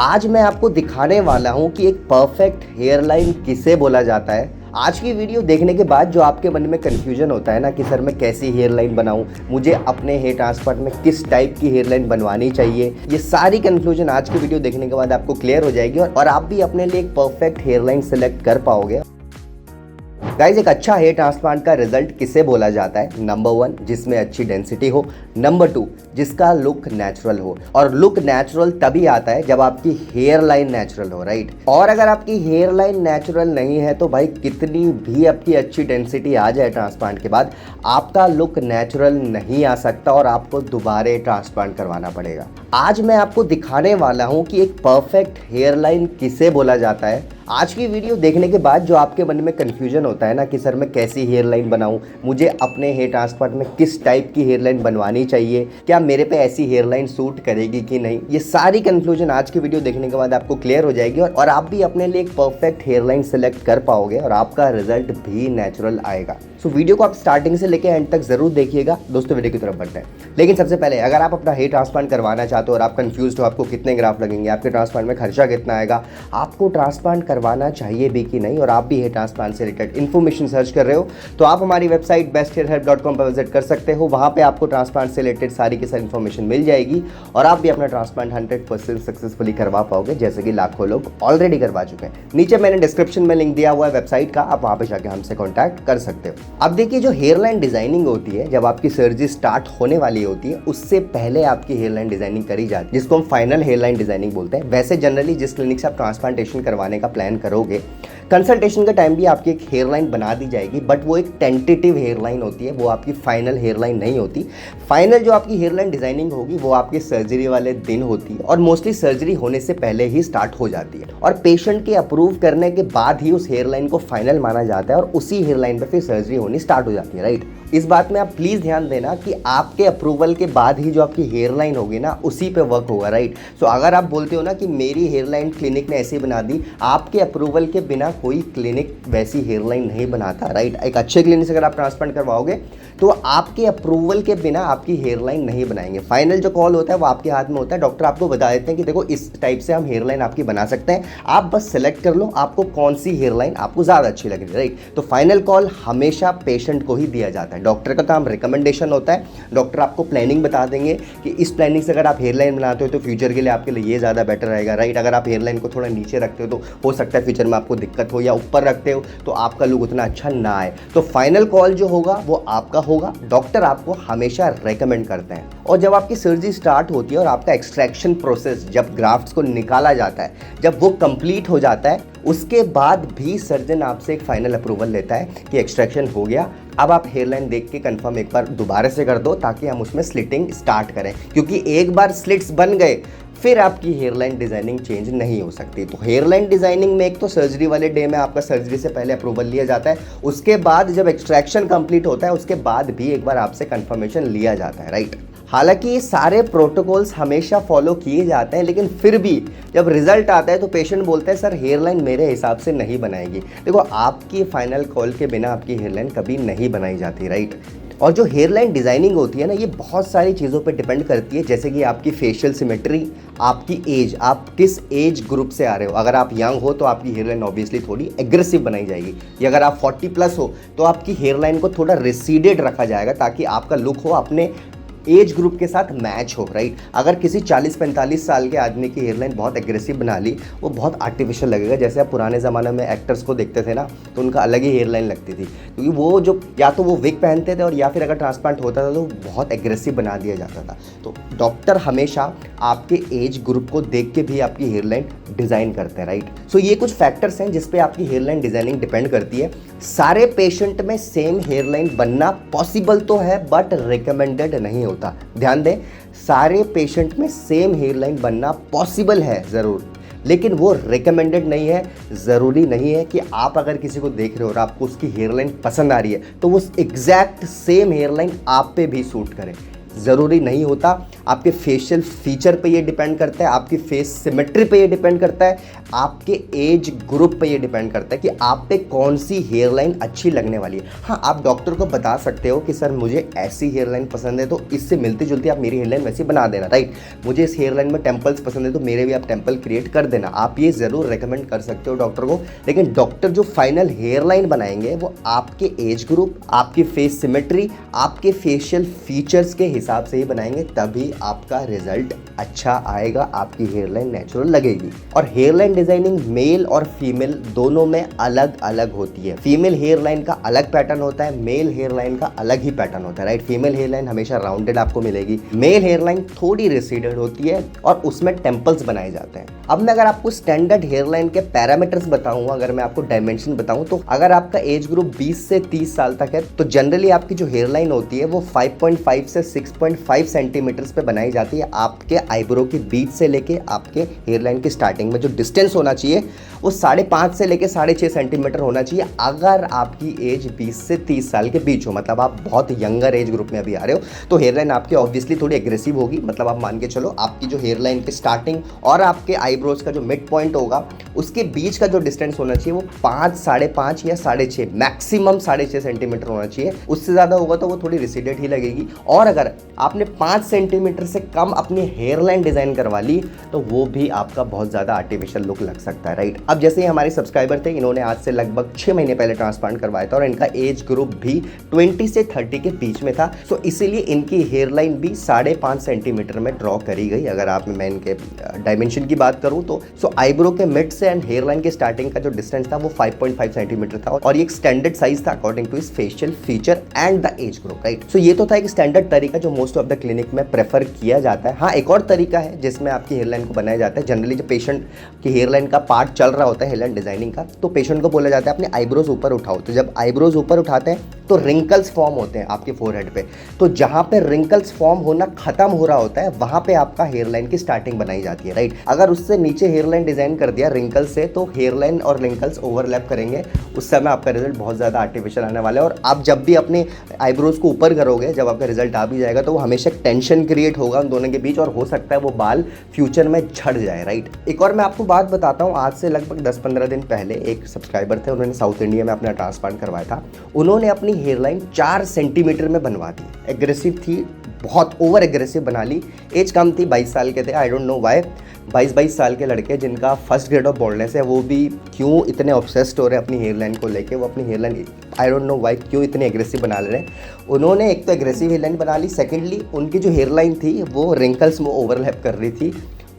आज मैं आपको दिखाने वाला हूं कि एक परफेक्ट हेयर लाइन किसे बोला जाता है। आज की वीडियो देखने के बाद जो आपके मन में कन्फ्यूजन होता है ना कि सर मैं कैसी हेयर लाइन बनाऊं, मुझे अपने हेयर ट्रांसप्लांट में किस टाइप की हेयर लाइन बनवानी चाहिए, ये सारी कन्फ्यूजन आज की वीडियो देखने के बाद आपको क्लियर हो जाएगी और आप भी अपने लिए एक परफेक्ट हेयर लाइन सेलेक्ट कर पाओगे। गाइज, एक अच्छा हेयर ट्रांसप्लांट का रिजल्ट किसे बोला जाता है? नंबर 1, जिसमें अच्छी डेंसिटी हो। नंबर 2, जिसका लुक नेचुरल हो। और लुक नेचुरल तभी आता है जब आपकी हेयर लाइन नेचुरल हो, राइट। और अगर आपकी हेयर लाइन नेचुरल नहीं है तो भाई कितनी भी आपकी अच्छी डेंसिटी आ जाए ट्रांसप्लांट के बाद, आपका लुक नेचुरल नहीं आ सकता और आपको दोबारा ट्रांसप्लांट करवाना पड़ेगा। आज मैं आपको दिखाने वाला हूं कि एक परफेक्ट हेयर लाइन किसे बोला जाता है। आज की वीडियो देखने के बाद जो आपके मन में कन्फ्यूजन होता है ना कि सर मैं कैसी हेयर लाइन बनाऊं, मुझे अपने हेयर ट्रांसप्लांट में किस टाइप की हेयर लाइन बनवानी चाहिए, क्या मेरे पे ऐसी हेयर लाइन सूट करेगी कि नहीं, ये सारी कन्फ्यूजन आज की वीडियो देखने के बाद आपको क्लियर हो जाएगी और आप भी अपने लिए एक परफेक्ट हेयर लाइन सेलेक्ट कर पाओगे और आपका रिजल्ट भी नेचुरल आएगा। सो वीडियो को आप स्टार्टिंग से लेकर एंड तक जरूर देखिएगा। दोस्तों, वीडियो की तरफ बढ़ते हैं, लेकिन सबसे पहले अगर आप अपना हेयर ट्रांसप्लांट करवाना चाहते हो और आप कंफ्यूज हो आपको कितने ग्राफ्ट लगेंगे, आपके ट्रांसप्लांट में खर्चा कितना आएगा, आपको ट्रांसप्लांट करवाना चाहिए भी कि नहीं, और आप भी हेयर ट्रांसप्लांट से रिलेटेड इन्फॉर्मेशन सर्च कर रहे हो तो आप हमारी वेबसाइट besthairhelp.com पर विजिट कर सकते हो। वहाँ पे आपको ट्रांसप्लांट से रिलेटेड सारी की सारी इन्फॉर्मेशन मिल जाएगी और आप भी अपना ट्रांसप्लांट 100% सक्सेसफुली करवा पाओगे, जैसे कि लाखों लोग ऑलरेडी करवा चुके हैं। नीचे मैंने डिस्क्रिप्शन में लिंक दिया हुआ है वेबसाइट का, आप वहाँ पे जाकर हमसे कॉन्टैक्ट कर सकते हो। अब देखिए, जो हेयर लाइन डिजाइनिंग होती है, जब आपकी सर्जरी स्टार्ट होने वाली होती है उससे पहले आपकी हेयर लाइन डिजाइनिंग करी जाती है, जिसको हम फाइनल हेयर लाइन डिजाइनिंग बोलते हैं। वैसे जनरली जिस क्लिनिक से आप ट्रांसप्लांटेशन करवाने का प्लान करोगे, कंसल्टेशन के टाइम भी आपकी एक हेयर लाइन बना दी जाएगी, बट वो एक टेंटेटिव हेयर लाइन होती है, वो आपकी फाइनल हेयर लाइन नहीं होती। फाइनल जो आपकी हेयर लाइन डिजाइनिंग होगी वो आपकी सर्जरी वाले दिन होती है और मोस्टली सर्जरी होने से पहले ही स्टार्ट हो जाती है और पेशेंट के अप्रूव करने के बाद ही उस हेयर लाइन को फाइनल माना जाता है और उसी हेयर लाइन पर फिर सर्जरी होनी स्टार्ट हो जाती है, राइट। इस बात में आप प्लीज ध्यान देना कि आपके अप्रूवल के बाद ही जो आपकी हेयर लाइन होगी ना, उसी पे वर्क होगा, राइट। सो अगर आप बोलते हो ना कि मेरी हेयर लाइन क्लिनिक ने ऐसी बना दी, आपके अप्रूवल के बिना कोई क्लिनिक वैसी हेयर लाइन नहीं बनाता, राइट। एक अच्छे क्लिनिक से अगर आप ट्रांसप्लांट करवाओगे तो आपके अप्रूवल के बिना आपकी हेयर लाइन नहीं बनाएंगे। फाइनल जो कॉल होता है वो आपके हाथ में होता है। डॉक्टर आपको बता देते हैं कि देखो इस टाइप से हम हेयर लाइन आपकी बना सकते हैं, आप बस सेलेक्ट कर लो आपको कौन सी हेयर लाइन आपको ज़्यादा अच्छी लग रही है, राइट। तो फाइनल कॉल हमेशा पेशेंट को ही दिया जाता है। डॉक्टर का काम रिकमेंडेशन होता है, डॉक्टर आपको प्लानिंग बता देंगे कि इस प्लानिंग से अगर आप हेयर लाइन बनाते हो तो फ्यूचर के लिए आपके लिए ये ज़्यादा बेटर रहेगा, राइट। अगर आप हेयर लाइन को थोड़ा नीचे रखते हो तो हो सकता है फ्यूचर में आपको दिक्कत हो, या ऊपर रखते हो तो आपका लुक उतना अच्छा ना आए। तो फाइनल कॉल जो होगा वो आपका होगा, डॉक्टर आपको हमेशा रेकमेंड करते हैं। और जब आपकी सर्जरी स्टार्ट होती है और आपका एक्सट्रैक्शन प्रोसेस, जब ग्राफ्ट्स को निकाला जाता है, जब वो कंप्लीट हो जाता है, उसके बाद भी सर्जन आपसे एक फाइनल अप्रूवल लेता है कि एक्सट्रैक्शन हो गया, अब आप हेयर लाइन देख के कंफर्म एक बार दोबारा से कर दो ताकि हम उसमें स्लिटिंग स्टार्ट करें, क्योंकि एक बार स्लिट्स बन गए फिर आपकी हेयर लाइन डिजाइनिंग चेंज नहीं हो सकती। तो हेयर लाइन डिजाइनिंग में एक तो सर्जरी वाले डे में आपका सर्जरी से पहले अप्रूवल लिया जाता है, उसके बाद जब एक्सट्रैक्शन कंप्लीट होता है उसके बाद भी एक बार आपसे कंफर्मेशन लिया जाता है, राइट। हालांकि ये सारे प्रोटोकॉल्स हमेशा फॉलो किए जाते हैं, लेकिन फिर भी जब रिजल्ट आता है तो पेशेंट बोलते हैं सर हेयर लाइन मेरे हिसाब से नहीं बनाएगी। देखो, आपकी फाइनल कॉल के बिना आपकी हेयर लाइन कभी नहीं बनाई जाती, राइट। और जो हेयर लाइन डिज़ाइनिंग होती है ना, ये बहुत सारी चीज़ों पे डिपेंड करती है, जैसे कि आपकी फेशियल सिमेट्री, आपकी एज, आप किस एज ग्रुप से आ रहे हो। अगर आप यंग हो तो आपकी हेयर लाइन ऑब्वियसली थोड़ी एग्रेसिव बनाई जाएगी, या अगर आप 40+ हो तो आपकी हेयर लाइन को थोड़ा रिसीडेड रखा जाएगा ताकि आपका लुक हो अपने एज ग्रुप के साथ मैच हो, राइट। अगर किसी 40-45 साल के आदमी की हेयरलाइन बहुत एग्रेसिव बना ली, वो बहुत आर्टिफिशियल लगेगा। जैसे आप पुराने ज़माने में एक्टर्स को देखते थे ना, तो उनका अलग ही हेयरलाइन लगती थी, क्योंकि वो जो या तो वो विग पहनते थे और या फिर अगर ट्रांसप्लांट होता था तो बहुत एग्रेसिव बना दिया जाता था। तो डॉक्टर हमेशा आपके एज ग्रुप को देख के भी आपकी हेयरलाइन डिज़ाइन करते हैं, राइट। सो ये कुछ फैक्टर्स हैं जिस पे आपकी हेयरलाइन डिज़ाइनिंग डिपेंड करती है। सारे पेशेंट में सेम हेयरलाइन बनना पॉसिबल तो है बट रिकमेंडेड नहीं होता। ध्यान दें, सारे पेशेंट में सेम हेयरलाइन बनना पॉसिबल है ज़रूर, लेकिन वो रिकमेंडेड नहीं है। ज़रूरी नहीं है कि आप अगर किसी को देख रहे हो और आपको उसकी हेयरलाइन पसंद आ रही है तो वो एग्जैक्ट सेम हेयरलाइन आप पे भी सूट करे। ज़रूरी नहीं होता। आपके फेशियल फीचर पे ये डिपेंड करता है, आपकी फेस सिमेट्री पे ये डिपेंड करता है, आपके एज ग्रुप पे ये डिपेंड करता है कि आप पे कौन सी हेयर लाइन अच्छी लगने वाली है। हाँ, आप डॉक्टर को बता सकते हो कि सर मुझे ऐसी हेयर लाइन पसंद है तो इससे मिलती जुलती आप मेरी हेयर लाइन वैसी बना देना, राइट। मुझे इस हेयर लाइन में टेम्पल्स पसंद है तो मेरे भी आप टेम्पल क्रिएट कर देना, आप ये ज़रूर रिकमेंड कर सकते हो डॉक्टर को। लेकिन डॉक्टर जो फाइनल हेयर लाइन बनाएंगे वो आपके एज ग्रुप, आपकी फेस सिमेट्री, आपके फेशियल फीचर्स के हिसाब से ही बनाएंगे, तभी आपका रिजल्ट अच्छा आएगा, आपकी हेयर लाइन नेचुरल लगेगी। और हेयर लाइन डिजाइनिंग मेल और फीमेल दोनों में अलग अलग होती है। फीमेल हेयर लाइन का अलग पैटर्न होता है, मेल हेयर लाइन का अलग ही पैटर्न होता है, राइट। फीमेल हेयर लाइन हमेशा राउंडेड आपको मिलेगी, मेल हेयर लाइन थोड़ी रिसीडेड होती है और उसमें टेम्पल्स बनाए जाते हैं। अब मैं अगर आपको स्टैंडर्ड हेयर लाइन के पैरामीटर्स बताऊंगा, अगर मैं आपको डायमेंशन बताऊं, तो अगर आपका एज ग्रुप 20 से 30 साल तक है तो जनरली आपकी जो हेयर लाइन होती है वो 5.5 से 6.5 सेंटीमीटर्स पे बनाई जाती है। आपके आईब्रो के बीच से लेके आपके हेयर लाइन की स्टार्टिंग में जो डिस्टेंस होना चाहिए वो 5.5 से लेके 6.5 सेंटीमीटर होना चाहिए। अगर आपकी एज 20 से 30 साल के बीच हो, मतलब आप बहुत यंगर एज ग्रुप में अभी आ रहे हो, तो हेयर लाइन आपकी ऑब्वियसली थोड़ी एग्रेसिव होगी। मतलब आप मान के चलो आपकी जो हेयर लाइन की स्टार्टिंग और आपके आईब्रोज का जो मिड पॉइंट होगा उसके बीच का जो डिस्टेंस होना चाहिए वो 5, 5.5 या 6.5, मैक्सिमम 6.5 सेंटीमीटर होना चाहिए। उससे ज़्यादा होगा तो वो थोड़ी रिसीडेड ही लगेगी। और अगर आपने 5 सेंटीमीटर से कम अपनी हेयर लाइन डिज़ाइन करवा ली तो वो भी आपका बहुत ज़्यादा आर्टिफिशियल लुक लग सकता है, राइट। अब जैसे ही हमारे सब्सक्राइबर थे, इन्होंने आज से लगभग 6 महीने पहले ट्रांसप्लांट करवाया था और इनका एज ग्रुप भी 20 से 30 के बीच में था, तो इसीलिए इनकी हेयर लाइन भी 5.5 सेंटीमीटर में ड्रॉ करी गई। अगर आप मैं इनके डायमेंशन की बात करूं तो आईब्रो के मिड से एंड हेयर लाइन के स्टार्टिंग का जो डिस्टेंस था वो 5.5 सेंटीमीटर था और ये एक स्टैंडर्ड साइज था अकॉर्डिंग टू इस facial feature and the age group, right. So ये तो था एक स्टैंडर्ड तरीका जो मोस्ट ऑफ द क्लिनिक में प्रेफर किया जाता है। हाँ, एक और तरीका है जिसमें आपकी हेयर लाइन को बनाया जाता है। जनरली जब पेशेंट की हेयर लाइन का पार्ट चल रहा होता है हेयर लाइन डिजाइनिंग का, तो पेशेंट को बोला जाता है अपने आईब्रोज ऊपर उठाओ। तो जब आईब्रोज ऊपर उठाते हैं तो रिंकल्स फॉर्म होते हैं आपके फोरहेड पे, तो जहां पे रिंकल्स फॉर्म होना खत्म हो रहा होता है वहां पे आपका हेयर लाइन की स्टार्टिंग बनाई जाती है, राइट। अगर उससे नीचे हेयर लाइन डिजाइन कर दिया रिंकल्स से तो हेयर लाइन और रिंकल्स ओवरलैप करेंगे, उस समय आपका रिजल्ट बहुत ज़्यादा आर्टिफिशियल आने वाला है। और आप जब भी अपने आईब्रोज को ऊपर करोगे, जब आपका रिजल्ट आ भी जाएगा तो वो हमेशा टेंशन क्रिएट होगा उन दोनों के बीच और हो सकता है वो बाल फ्यूचर में झड़ जाए, राइट। एक और मैं आपको बात बताता हूँ, आज से लगभग 10-15 दिन पहले एक सब्सक्राइबर थे, उन्होंने साउथ इंडिया में अपना ट्रांसप्लांट करवाया था। उन्होंने अपनी हेयर लाइन 4 सेंटीमीटर में बनवा दी। एग्रेसिव थी, बहुत ओवर एग्रेसिव बना ली। एज कम थी, 22 साल के थे, आई डोंट नो वाई। 22 साल के लड़के जिनका फर्स्ट ग्रेड ऑफ बोल्डनेस है वो भी क्यों इतने ऑब्सेस्ड हो रहे हैं अपनी हेयर लाइन को लेके। वो अपनी hair line I don't know why क्यों इतनी एग्रेसिव बना ले रहे हैं। उन्होंने एक तो एग्रेसिव हेयर लाइन बना ली, सेकेंडली उनकी जो हेयर लाइन थी वो रिंकल्स में ओवरलैप कर रही थी,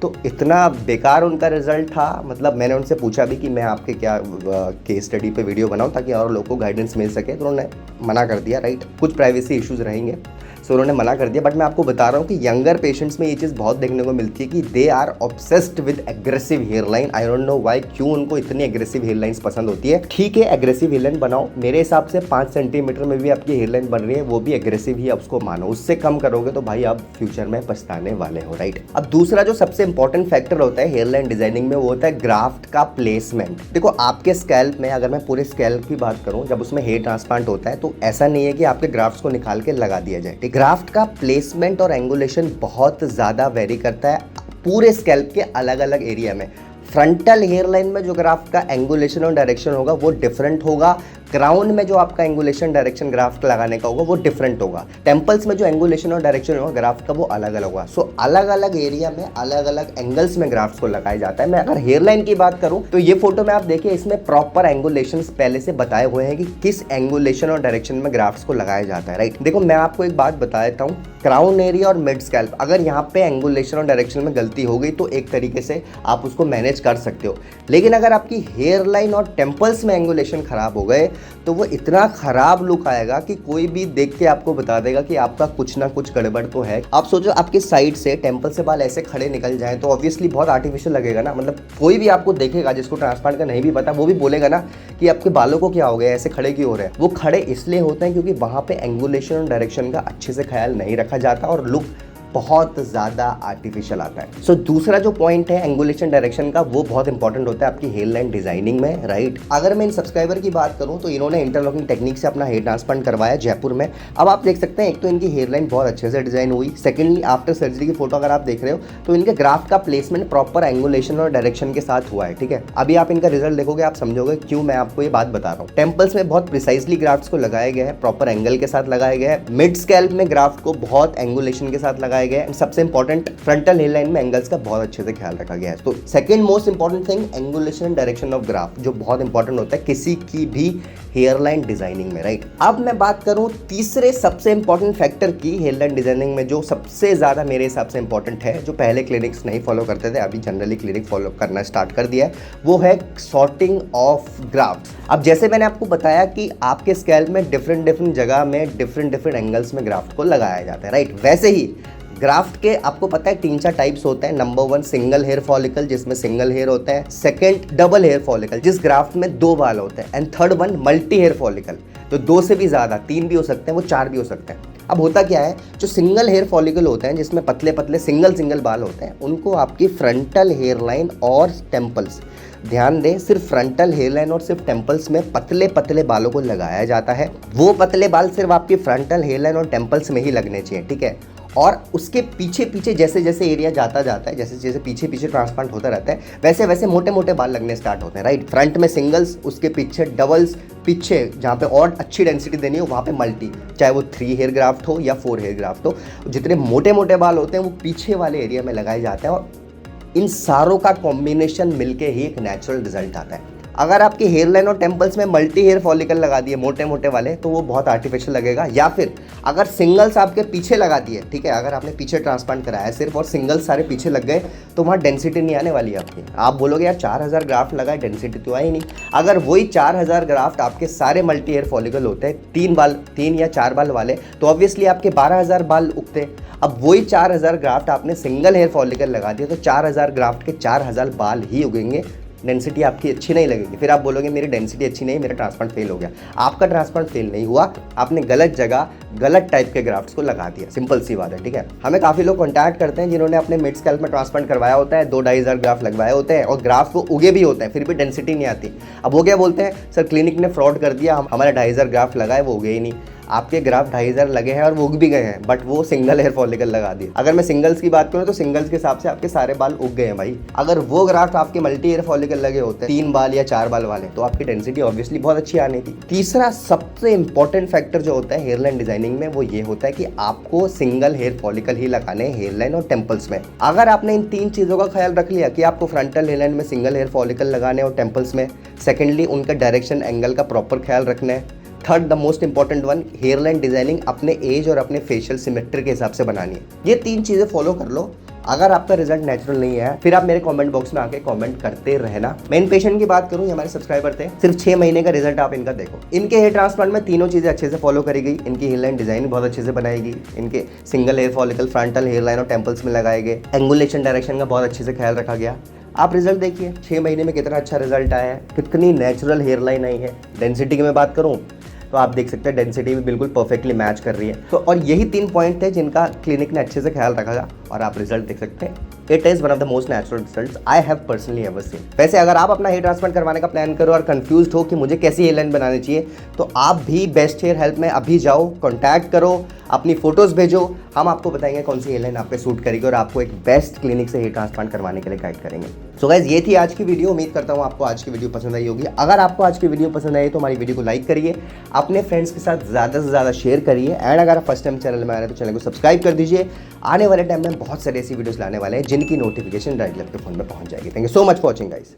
तो इतना बेकार उनका रिजल्ट था। मतलब मैंने उनसे पूछा भी कि मैं आपके क्या केस स्टडी पे वीडियो बनाऊं ताकि और लोगों को गाइडेंस मिल सके, तो उन्होंने मना कर दिया, राइट। कुछ प्राइवेसी इश्यूज़ रहेंगे, सो उन्होंने मना कर दिया। बट मैं आपको बता रहा हूँ कि यंगर पेशेंट्स में ये चीज़ बहुत देखने को मिलती है कि they are obsessed with aggressive hair line. I don't know why क्यों उनको इतनी एग्रेसिव हेयर लाइंस पसंद होती है। ठीक है, एग्रेसिव हेयर लाइन बनाओ, मेरे हिसाब से 5 सेंटीमीटर में भी आपकी हेयर लाइन बन रही है वो भी एग्रेसिव ही, आप उसको मानो। उससे कम करोगे तो भाई आप फ्यूचर में पछताने वाले हो, राइट। अब दूसरा जो सबसे इंपॉर्टेंट फैक्टर होता है हेयर लाइन डिजाइनिंग में वो होता है ग्राफ्ट का प्लेसमेंट। देखो आपके स्कैल्प में, अगर मैं पूरे स्कैल्प की बात करूँ, जब उसमें हेयर ट्रांसप्लांट होता है तो ऐसा नहीं है कि आपके ग्राफ्ट्स को निकाल के लगा दिया जाए। ग्राफ्ट का प्लेसमेंट और एंगुलेशन बहुत ज़्यादा वेरी करता है पूरे स्कैल्प के अलग अलग एरिया में। फ्रंटल हेयर लाइन में जो ग्राफ्ट का एंगुलेशन और डायरेक्शन होगा वो डिफरेंट होगा। क्राउन में जो आपका एंगुलेशन डायरेक्शन ग्राफ्ट लगाने का होगा वो डिफरेंट होगा। टेम्पल्स में जो एंगुलेशन और डायरेक्शन होगा ग्राफ्ट का वो अलग अलग होगा। सो अलग अलग एरिया में अलग अलग एंगल्स में ग्राफ्ट्स को लगाया जाता है। मैं अगर हेयर लाइन की बात करूं तो ये फोटो में आप देखिए, इसमें प्रॉपर एंगुलेशन पहले से बताए हुए हैं कि किस एंगुलेशन और डायरेक्शन में ग्राफ्ट्स को लगाया जाता है, राइट। देखो मैं आपको एक बात बता देता हूँ, क्राउन एरिया और मिड स्कैल्प, अगर यहाँ पे एंगुलेशन और डायरेक्शन में गलती हो गई तो एक तरीके से आप उसको मैनेज कर सकते हो। लेकिन अगर आपकी हेयर लाइन और टेम्पल्स में एंगुलेशन खराब हो गए तो वो इतना खराब लुक आएगा कि कोई भी देख के आपको बता देगा कि आपका कुछ ना कुछ गड़बड़ तो है। आप सोचो आपके साइड से टेम्पल से बाल ऐसे खड़े निकल जाएं तो ऑब्वियसली बहुत आर्टिफिशियल लगेगा ना। मतलब कोई भी आपको देखेगा जिसको ट्रांसप्लांट का नहीं भी पता वो भी बोलेगा ना कि आपके बालों को क्या हो गया, ऐसे खड़े क्यों हो रहे हैं। वो खड़े इसलिए होते हैं क्योंकि वहाँ पे एंगुलेशन और डायरेक्शन का अच्छे से ख्याल नहीं रखा जाता और लुक बहुत ज़्यादा आर्टिफिशियल आता है। सो दूसरा जो पॉइंट है एंगुलेशन डायरेक्शन का, वो बहुत इंपॉर्टेंट होता है आपकी हेयर लाइन डिजाइनिंग में, राइट। अगर मैं इन सब्सक्राइबर की बात करूं तो इन्होंने इंटरलॉकिंग टेक्निक से अपना हेयर ट्रांसप्लांट करवाया जयपुर में। अब आप देख सकते हैं एक तो इनकी हेयर लाइन बहुत अच्छे से डिजाइन हुई, सेकेंडली आफ्टर सर्जरी की फोटो अगर आप देख रहे हो तो इनके ग्राफ्ट का प्लेसमेंट प्रॉपर एंगुलेशन और डायरेक्शन के साथ हुआ है, ठीक है। अभी आप इनका रिजल्ट देखोगे आप समझोगे क्यों मैं आपको ये बात बता रहा हूँ। टेम्पल्स में बहुत प्रिसाइजली ग्राफ्ट्स को लगाया गया है, प्रॉपर एंगल के साथ लगाया गया है। मिड स्कैल्प में ग्राफ्ट को बहुत एंगुलेशन के साथ लगाया गया है। सबसे इंपॉर्टेंट फ्रंटल हेयर लाइन में एंगल्स का बहुत अच्छे से ख्याल रखा गया है। तो second most important thing angulation direction of graft, जो बहुत इंपॉर्टेंट होता है किसी की भी हेयर लाइन डिजाइनिंग में, राइट। अब मैं बात करूं तीसरे सबसे इंपॉर्टेंट फैक्टर की हेयर लाइन डिजाइनिंग में, जो सबसे ज्यादा मेरे हिसाब से इंपॉर्टेंट है, जो पहले क्लिनिक्स नहीं फॉलो करते थे, अभी जनरली क्लिनिक फॉलो करना स्टार्ट कर दिया है, वो है सॉर्टिंग ऑफ ग्राफ्ट। अब जैसे मैंने आपको बताया कि आपके स्कैल्प में डिफरेंट जगह में डिफरेंट एंगल्स में ग्राफ्ट को लगाया जाता है, राइट। वैसे ही ग्राफ्ट के आपको पता है 3-4 टाइप्स होते हैं। नंबर 1 सिंगल हेयर फॉलिकल, जिसमें सिंगल हेयर होता है। सेकंड डबल हेयर फॉलिकल, जिस ग्राफ्ट में 2 बाल होते हैं। And third one multi hair follicle, तो 2 से भी ज़्यादा, 3 भी हो सकते हैं, वो 4 भी हो सकते हैं। अब होता क्या है, जो सिंगल हेयर फॉलिकल होते हैं जिसमें पतले पतले सिंगल बाल होते हैं, उनको आपकी फ्रंटल हेयर लाइन और टेम्पल्स, ध्यान दें सिर्फ फ्रंटल हेयर लाइन और सिर्फ टेम्पल्स में पतले बालों को लगाया जाता है। वो पतले बाल सिर्फ आपकी फ्रंटल हेयर लाइन और टेम्पल्स में ही लगने चाहिए, ठीक है। और उसके पीछे जैसे एरिया जाता है, जैसे पीछे ट्रांसप्लांट होता रहता है, वैसे मोटे बाल लगने स्टार्ट होते हैं, राइट। फ्रंट में सिंगल्स, उसके पीछे डबल्स, पीछे जहाँ पे और अच्छी डेंसिटी देनी हो वहाँ पे मल्टी, चाहे वो 3 हेयर ग्राफ्ट हो या 4 हेयर ग्राफ्ट हो। जितने मोटे बाल होते हैं वो पीछे वाले एरिया में लगाए जाते हैं, और इन सारों का कॉम्बिनेशन मिलके ही एक नेचुरल रिजल्ट आता है। अगर आपकी हेयर लाइन और टेम्पल्स में मल्टी हेयर फॉलिकल लगा दिए मोटे वाले, तो वो बहुत आर्टिफिशियल लगेगा। या फिर अगर सिंगल्स आपके पीछे लगा दिए, ठीक है, अगर आपने पीछे ट्रांसप्लांट कराया सिर्फ और सिंगल्स सारे पीछे लग गए, तो वहाँ डेंसिटी नहीं आने वाली है आपकी। आप बोलोगे यार 4000 ग्राफ्ट लगा है, डेंसिटी तो आई नहीं। अगर वही 4000 ग्राफ्ट आपके सारे मल्टी हेयर फॉलिकल होते हैं, 3 या 4 बाल वाले, तो ऑब्वियसली आपके 12000 बाल उगते। अब वही 4000 ग्राफ्ट आपने सिंगल हेयर फॉलिकल लगा दिया, तो 4000 ग्राफ्ट के 4000 बाल ही उगेंगे। डेंसिटी आपकी अच्छी नहीं लगेगी। फिर आप बोलोगे मेरी डेंसिटी अच्छी नहीं, मेरा ट्रांसप्लांट फेल हो गया। आपका ट्रांसप्लांट फेल नहीं हुआ, आपने गलत जगह गलत टाइप के ग्राफ्ट्स को लगा दिया, सिंपल सी बात है, ठीक है। हमें काफ़ी लोग कॉन्टैक्ट करते हैं जिन्होंने अपने मिड स्कैल्प में ट्रांसप्लांट करवाया होता है, 2-2.5 ग्राफ्ट लगवाए होते हैं और ग्राफ्ट वो उगे भी होते हैं, फिर भी डेंसिटी नहीं आती। अब वो क्या बोलते हैं, सर क्लिनिक ने फ्रॉड कर दिया, हमारे 2.5 ग्राफ्ट लगाए वो उगे ही नहीं। आपके ग्राफ 2.5 लगे हैं और वो उग भी गए हैं, बट वो सिंगल हेयर फॉलिकल लगा दिए। अगर मैं सिंगल्स की बात करूं तो सिंगल्स के हिसाब से आपके सारे बाल उग गए हैं भाई। अगर वो ग्राफ्ट आपके मल्टी हेयर फॉलिकल लगे होते 3 बाल या 4 बाल वाले, तो आपकी डेंसिटी ऑब्वियसली बहुत अच्छी आनी थी। तीसरा सबसे इंपॉर्टेंट फैक्टर जो होता है हेयर लाइन डिजाइनिंग में, वो ये होता है कि आपको सिंगल हेयर फॉलिकल ही लगाने हैं हेयर लाइन और टेम्पल्स में। अगर आपने इन 3 चीजों का ख्याल रख लिया कि आपको फ्रंटल हेयर लाइन में सिंगल हेयर फॉलिकल लगाने और टेम्पल्स में, सेकेंडली उनका डायरेक्शन एंगल का प्रॉपर ख्याल रखना है, third the most important one, hair line designing अपने एज और अपने फेशियल सिमेट्री के हिसाब से बनानी है। ये 3 चीजें फॉलो कर लो। अगर आपका रिजल्ट नेचुरल नहीं है, फिर आप मेरे कमेंट बॉक्स में आके कमेंट करते रहना। मैं इन पेशेंट की बात करूं, ये हमारे सब्सक्राइबर थे, सिर्फ 6 महीने का रिजल्ट आप इनका देखो। इनके हेयर ट्रांसप्लांट में तीनों चीजें अच्छे से फॉलो करी गई। इनकी हेयर लाइन डिजाइन बहुत अच्छे से बनाई गई, इनके single hair follicle frontal hair line और टेम्पल्स में लगाए गए, एंगुलेशन डायरेक्शन का बहुत अच्छे से ख्याल रखा गया। आप रिजल्ट देखिए 6 महीने में कितना अच्छा रिजल्ट आया है, कितनी नेचुरल हेयर लाइन आई है। डेंसिटी की मैं बात करूँ तो आप देख सकते हैं डेंसिटी भी बिल्कुल परफेक्टली मैच कर रही है। तो और यही 3 पॉइंट थे जिनका क्लिनिक ने अच्छे से ख्याल रखा और आप रिजल्ट देख सकते हैं। It is one of the most natural results I have personally ever seen. वैसे अगर आप अपना हेयर ट्रांसप्लांट करवाने का प्लान करो और कंफ्यूज हो कि मुझे कैसी हेयर लाइन बनानी चाहिए, तो आप भी बेस्ट हेयर हेल्प में अभी जाओ, कॉन्टैक्ट करो, अपनी फोटोज़ भेजो, हम आपको बताएंगे कौन सी हेयर लाइन आप पे सूट करेगी और आपको एक बेस्ट क्लिनिक से हेयर ट्रांसप्लांट करवाने के लिए गाइड करेंगे। सो गाइस, ये थी आज की वीडियो। उम्मीद करता हूँ आपको आज की वीडियो पसंद आई होगी। अगर आपको आज की वीडियो पसंद आई तो हमारी वीडियो को लाइक करिए, अपने फ्रेंड्स के साथ ज़्यादा से ज़्यादा शेयर करिए, एंड अगर आप फर्स्ट टाइम चैनल में आ रहे हैं तो चैनल को सब्सक्राइब कर दीजिए। आने वाले टाइम में बहुत सारे ऐसी वीडियोस लाने वाले हैं जिनकी नोटिफिकेशन डायरेक्टली आपके फोन में पहुंच जाएगी। Thank you so much for watching guys.